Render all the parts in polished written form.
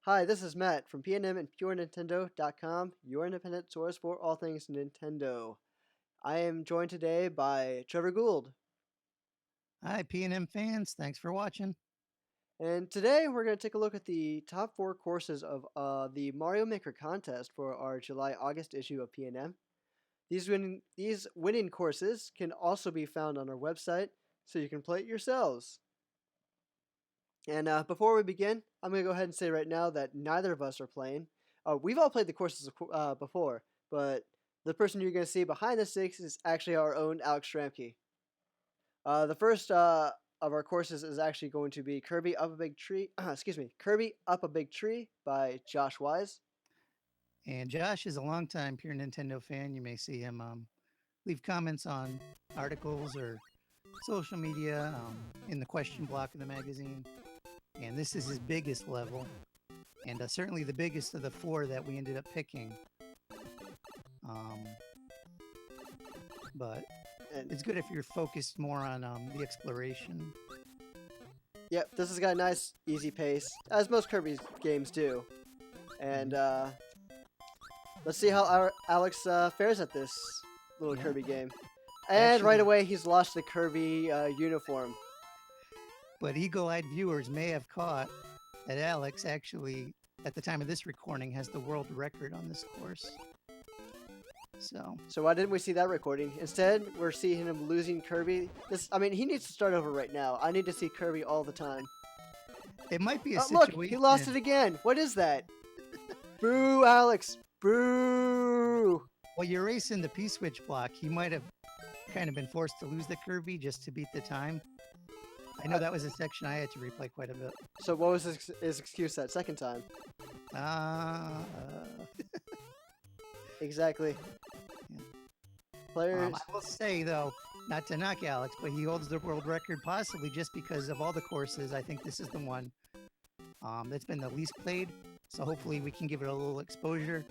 Hi, this is Matt from PNM and PureNintendo.com, your independent source for all things Nintendo. I am joined today by Trevor Gould, Hi, P&M fans. Thanks for watching. and today we're going to take a look at the top 4 courses of the Mario Maker contest for our July-August issue of PNM. These winning courses can also be found on our website, so you can play it yourselves. And before we begin, I'm going to go ahead and say right now that neither of us are playing. We've all played the courses before, but the person you're going to see behind the sticks is actually our own Alex Stramke. The first of our courses is actually going to be Kirby Up a Big Tree. Excuse me, Kirby Up a Big Tree by Josh Wise. And Josh is a longtime Pure Nintendo fan. You may see him leave comments on articles or social media in the question block of the magazine. And this is his biggest level, and certainly the biggest of the 4 that we ended up picking. Um, but And it's good if you're focused more on the exploration. yep, this has got a nice, easy pace, as most Kirby games do. And let's see how our Alex fares at this little Yeah. Kirby game. And right Actually, away, he's lost the Kirby uniform. but eagle-eyed viewers may have caught that Alex actually, at the time of this recording, has the world record on this course. So why didn't we see that recording? Instead, we're seeing him losing Kirby. He needs to start over right now. I need to see Kirby all the time. It might be a Oh, look, he lost it situation. again. What is that? Boo, Alex. Boo. While you're racing the P-switch block, he might have kind of been forced to lose the Kirby just to beat the time. I know that was a section I had to replay quite a bit. So what was his excuse that second time? Uh, Exactly. yeah. Players. I will say, though, not to knock Alex, but he holds the world record possibly just because of all the courses. I think this is the one that's been the least played. So hopefully we can give it a little exposure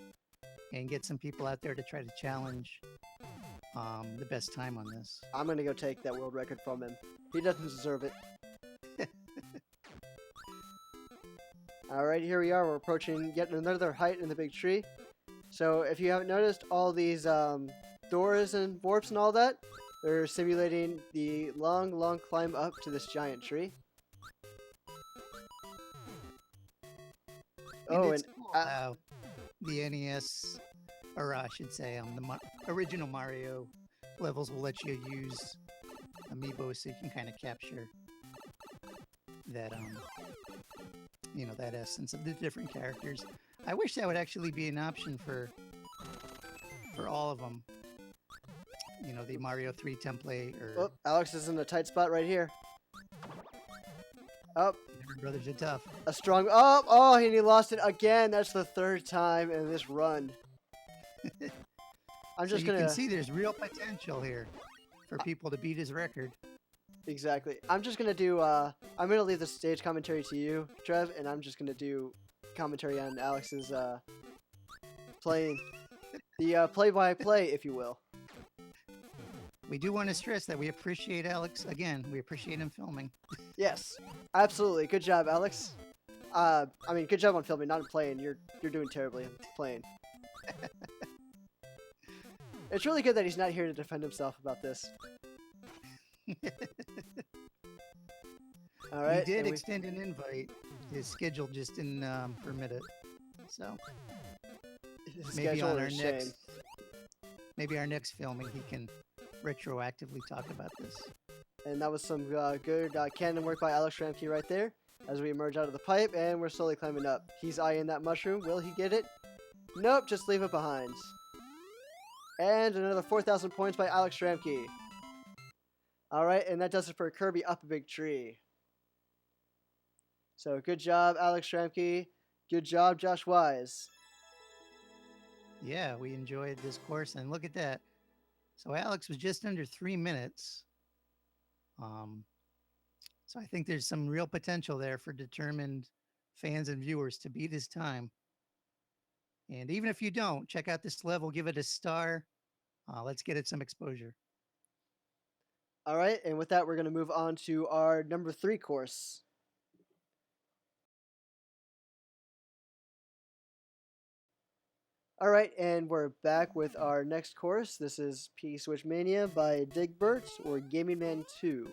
and get some people out there to try to challenge the best time on this. I'm going to go take that world record from him. He doesn't deserve it. Alright, here we are. We're approaching yet another height in the big tree. So if you haven't noticed, all these doors and warps and all that, they're simulating the long, long climb up to this giant tree. And Oh, it's and cool how the NES, or I should say, the original Mario levels will let you use amiibo so you can kind of capture that, that essence of the different characters. I wish that would actually be an option for all of them. You know, the Mario 3 template or oh, Alex is in a tight spot right here. Oh, Brothers are tough. a strong. Oh, and he lost it again. That's the third time in this run. I'm So just you can gonna. see there's real potential here for people to beat his record. Exactly. I'm just gonna do. I'm gonna leave the stage commentary to you, Trev, and I'm just gonna do commentary on Alex's playing the play-by-play, if you will. We do want to stress that we appreciate Alex. Again, we appreciate him filming. Yes, absolutely. Good job, Alex. Good job on filming, not playing. You're doing terribly in playing. It's really good that he's not here to defend himself about this. All We right, did and extend an invite. His schedule just didn't permit it. So his maybe schedule on our is shame. next filming, he can retroactively talk about this. And that was some good cannon work by Alex Ramke right there. As we emerge out of the pipe, and we're slowly climbing up. He's eyeing that mushroom. Will he get it? Nope, just leave it behind. And another 4,000 points by Alex Ramke. Alright, and that does it for Kirby Up a Big Tree. So good job, Alex Ramke. Good job, Josh Wise. Yeah, we enjoyed this course, and look at that. So Alex was just under 3 minutes. So I think there's some real potential there for determined fans and viewers to beat his time. And even if you don't, check out this level, give it a star. Let's get it some exposure. Alright, and with that, we're going to move on to our number 3 course. All right, and we're back with our next course. This is P-Switch Mania by Digbert or Gaming Man 2.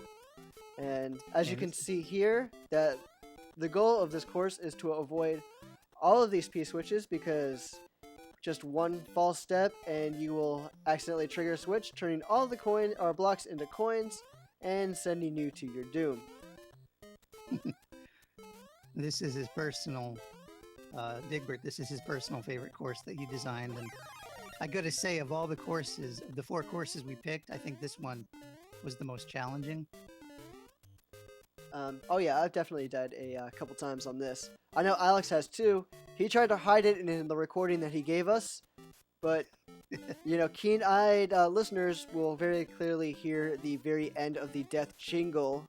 And as you And can this, see here, that the goal of this course is to avoid all of these P-switches because just one false step and you will accidentally trigger a switch, turning all the coin or blocks into coins and sending you to your doom. this is his personal, Digbert, this is his personal favorite course that he designed. And I gotta say, of all the courses, the 4 courses we picked, I think this one was the most challenging. Oh yeah, I've definitely died a couple times on this. I know Alex has too. He tried to hide it in the recording that he gave us, but you know, keen-eyed listeners will very clearly hear the very end of the death jingle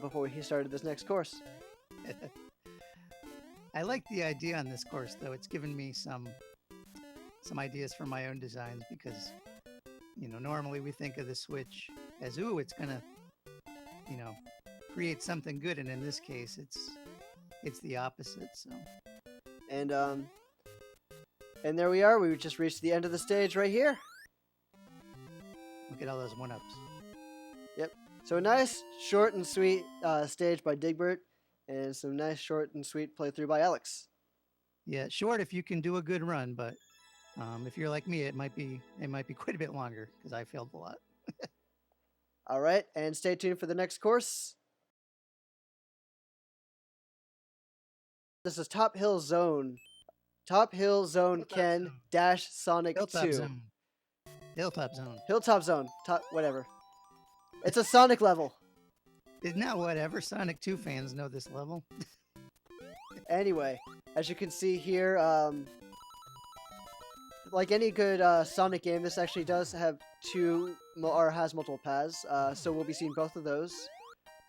before he started this next course. I like the idea on this course, though. It's given me some ideas for my own designs because, normally we think of the Switch as, ooh, it's gonna, create something good, and in this case, it's the opposite. So, And there we are. We just reached the end of the stage right here. look at all those 1-ups. Yep. So a nice, short and sweet stage by Digbert, and some nice, short and sweet playthrough by Alex. Yeah, short if you can do a good run, but if you're like me, it might be quite a bit longer because I failed a lot. All right, and stay tuned for the next course. This is Top Hill Zone. Top Hill Zone Hilltop Ken Zone. dash Sonic Hilltop 2. Zone. Hilltop Zone. Hilltop Zone. Top whatever. It's a Sonic level. Isn't that whatever? Sonic 2 fans know this level. Anyway, as you can see here, like any good Sonic game, this actually does have has multiple paths. So we'll be seeing both of those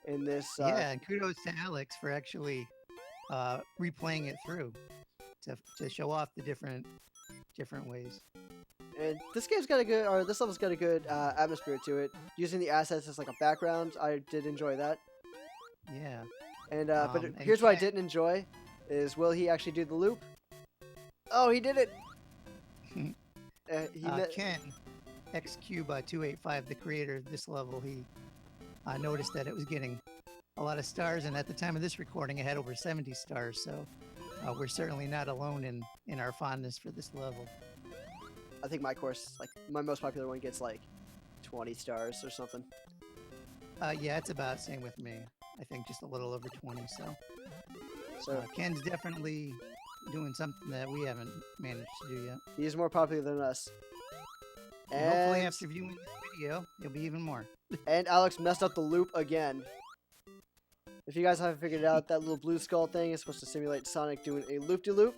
in this. Yeah, and kudos to Alex for actually replaying it through to show off the different ways. And this game's got a good, or this level's got a good atmosphere to it. Using the assets as like a background, I did enjoy that. Yeah. And but And here's what I didn't enjoy: is will he actually do the loop? Oh, he did it. Ken XQ285, the creator of this level, he noticed that it was getting a lot of stars, and at the time of this recording, it had over 70 stars. So we're certainly not alone in our fondness for this level. I think my course, like my most popular one, gets like 20 stars or something. Yeah, it's about same with me. I think just a little over 20. So Ken's definitely doing something that we haven't managed to do yet. He's more popular than us. And hopefully after viewing this video, you'll be even more. And Alex messed up the loop again. If you guys haven't figured it out, that little blue skull thing is supposed to simulate Sonic doing a loop-de-loop.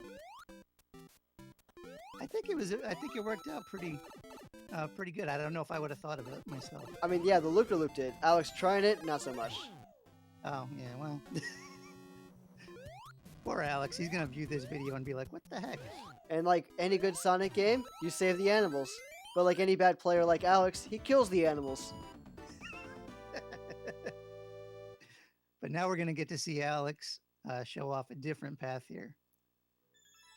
I think it worked out pretty good. I don't know if I would have thought of it myself. I mean, yeah, the loop-de-loop did. Alex trying it, not so much. Oh, yeah, well. Poor Alex, he's gonna view this video and be like, what the heck? And like any good Sonic game, you save the animals. But like any bad player like Alex, he kills the animals. But now we're gonna get to see Alex show off a different path here.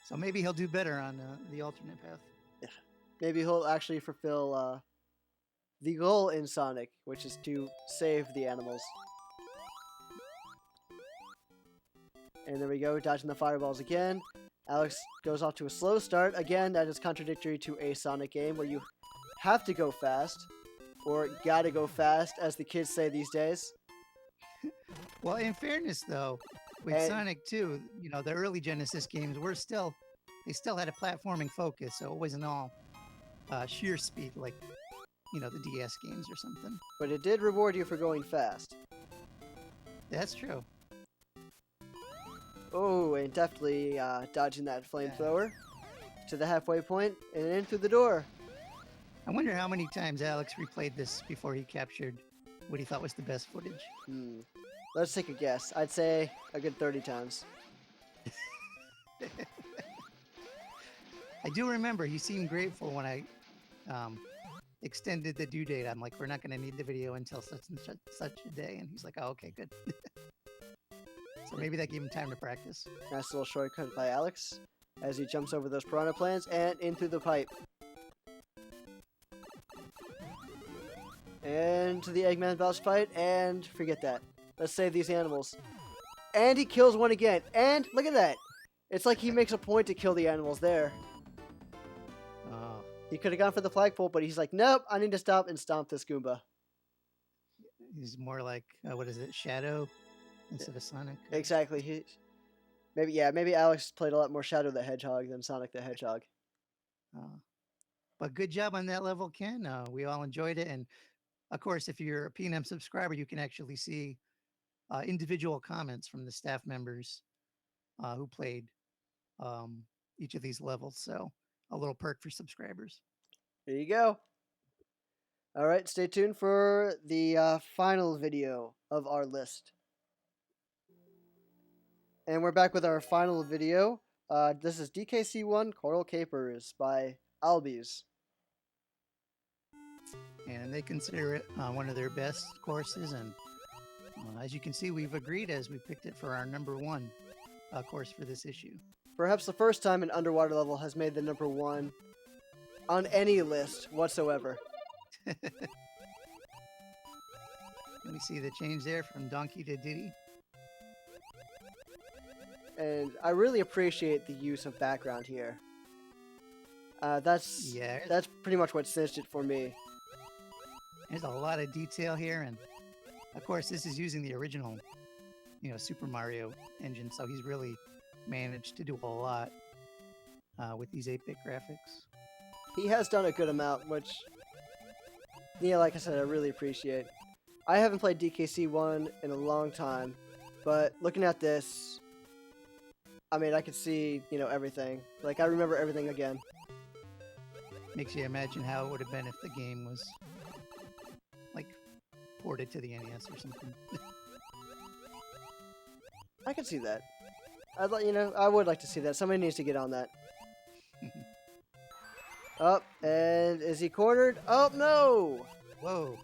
So maybe he'll do better on the alternate path. Yeah. Maybe he'll actually fulfill the goal in Sonic, which is to save the animals. And there we go, dodging the fireballs again. Alex goes off to a slow start. Again, that is contradictory to a Sonic game where you have to go fast, or gotta go fast, as the kids say these days. Well, in fairness, though, with Sonic 2, the early Genesis games they still had a platforming focus, so it wasn't all sheer speed like, the DS games or something. But it did reward you for going fast. That's true. Oh, and deftly dodging that flamethrower to the halfway point and in through the door. I wonder how many times Alex replayed this before he captured what he thought was the best footage. Let's take a guess. I'd say a good 30 times. I do remember he seemed grateful when I extended the due date. I'm like, we're not going to need the video until such and such a day. And he's like, oh, okay, good. So maybe that gave him time to practice. Nice little shortcut by Alex. as he jumps over those piranha plants and into the pipe. And to the Eggman boss fight, and forget that. Let's save these animals. And he kills one again. And look at that. It's like he makes a point to kill the animals there. Oh, He could have gone for the flagpole, but he's like, nope, I need to stop and stomp this Goomba. he's more like, what is it, Shadow instead of Sonic? Exactly. Maybe Alex played a lot more Shadow the Hedgehog than Sonic the Hedgehog. Uh, but good job on that level, Ken. We all enjoyed it. And of course, if you're a PNM subscriber, you can actually see individual comments from the staff members who played each of these levels. So a little perk for subscribers. There you go. All right, stay tuned for the final video of our list. And we're back with our final video. This is DKC1 Coral Capers by Albies. And they consider it one of their best courses. And as you can see, we've agreed as we picked it for our #1 course for this issue. Perhaps the first time an underwater level has made the #1 on any list whatsoever. Can we see the change there from Donkey to Diddy? And I really appreciate the use of background here. That's pretty much what cinched it for me. There's a lot of detail here, and of course, this is using the original, Super Mario engine, so he's really managed to do a lot with these 8-bit graphics. He has done a good amount, which, like I said, I really appreciate. I haven't played DKC1 in a long time, but looking at this, I mean, I could see, everything. Like, I remember everything again. Makes you imagine how it would have been if the game was, like, ported to the NES or something. I could see that. I would like to see that. Somebody needs to get on that. Oh, and is he cornered? Oh, no! Whoa.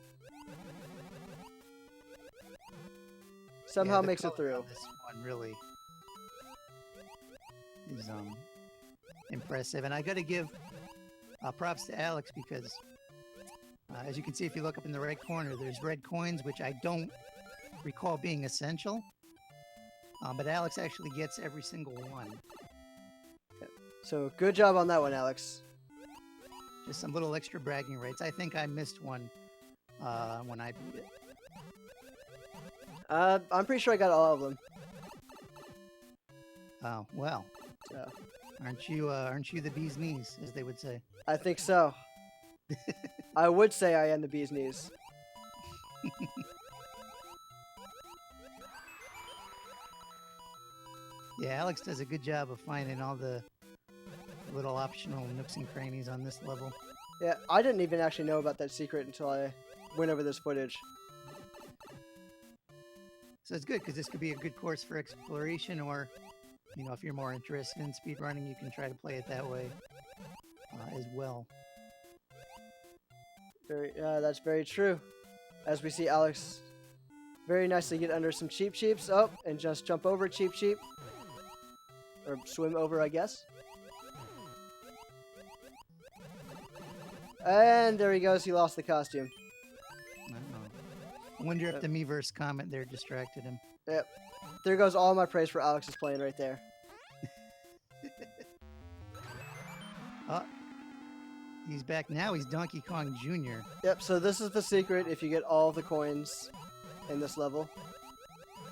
Somehow makes it through. This one really is impressive. And I got to give props to Alex because, as you can see, if you look up in the right corner, there's red coins, which I don't recall being essential. But Alex actually gets every single one. So good job on that one, Alex. Just some little extra bragging rights. I think I missed one when I beat it. I'm pretty sure I got all of them. Oh, well. So. Aren't you the bee's knees, as they would say? I think so. I would say I am the bee's knees. Yeah, Alex does a good job of finding all the little optional nooks and crannies on this level. Yeah, I didn't even actually know about that secret until I went over this footage. So it's good because this could be a good course for exploration, or, if you're more interested in speedrunning, you can try to play it that way as well. That's very true. As we see Alex very nicely get under some Cheep Cheeps. Oh, and just jump over Cheep Cheep. Or swim over, I guess. And there he goes. He lost the costume. I don't know. I wonder if the Miiverse comment there distracted him. Yep. There goes all my praise for Alex's playing right there. Oh, he's back now. He's Donkey Kong Jr. Yep, so this is the secret if you get all the coins in this level.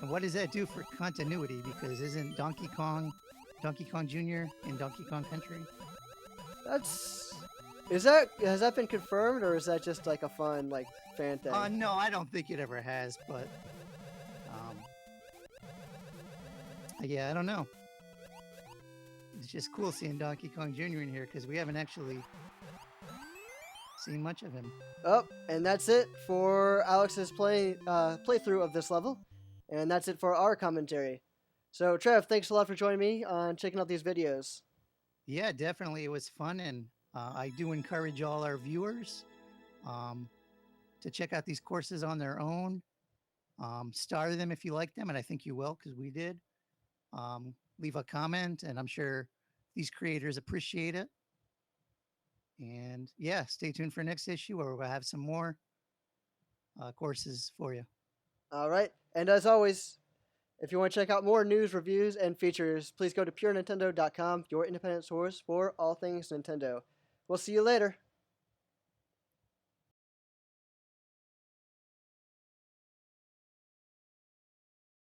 And what does that do for continuity? Because isn't Donkey Kong Jr. in Donkey Kong Country? Has that been confirmed, or is that just like a fun fan thing? No, I don't think it ever has, but yeah, I don't know. It's just cool seeing Donkey Kong Jr. in here because we haven't actually seen much of him. Oh, and that's it for Alex's playthrough of this level, and that's it for our commentary. So, Trev, thanks a lot for joining me on checking out these videos. Yeah, definitely. It was fun, and I do encourage all our viewers to check out these courses on their own. Star them if you like them, and I think you will because we did. Leave a comment, and I'm sure these creators appreciate it. And yeah, stay tuned for next issue where we'll have some more courses for you. All right. And as always, if you want to check out more news, reviews, and features, please go to purenintendo.com, your independent source for all things Nintendo. We'll see you later.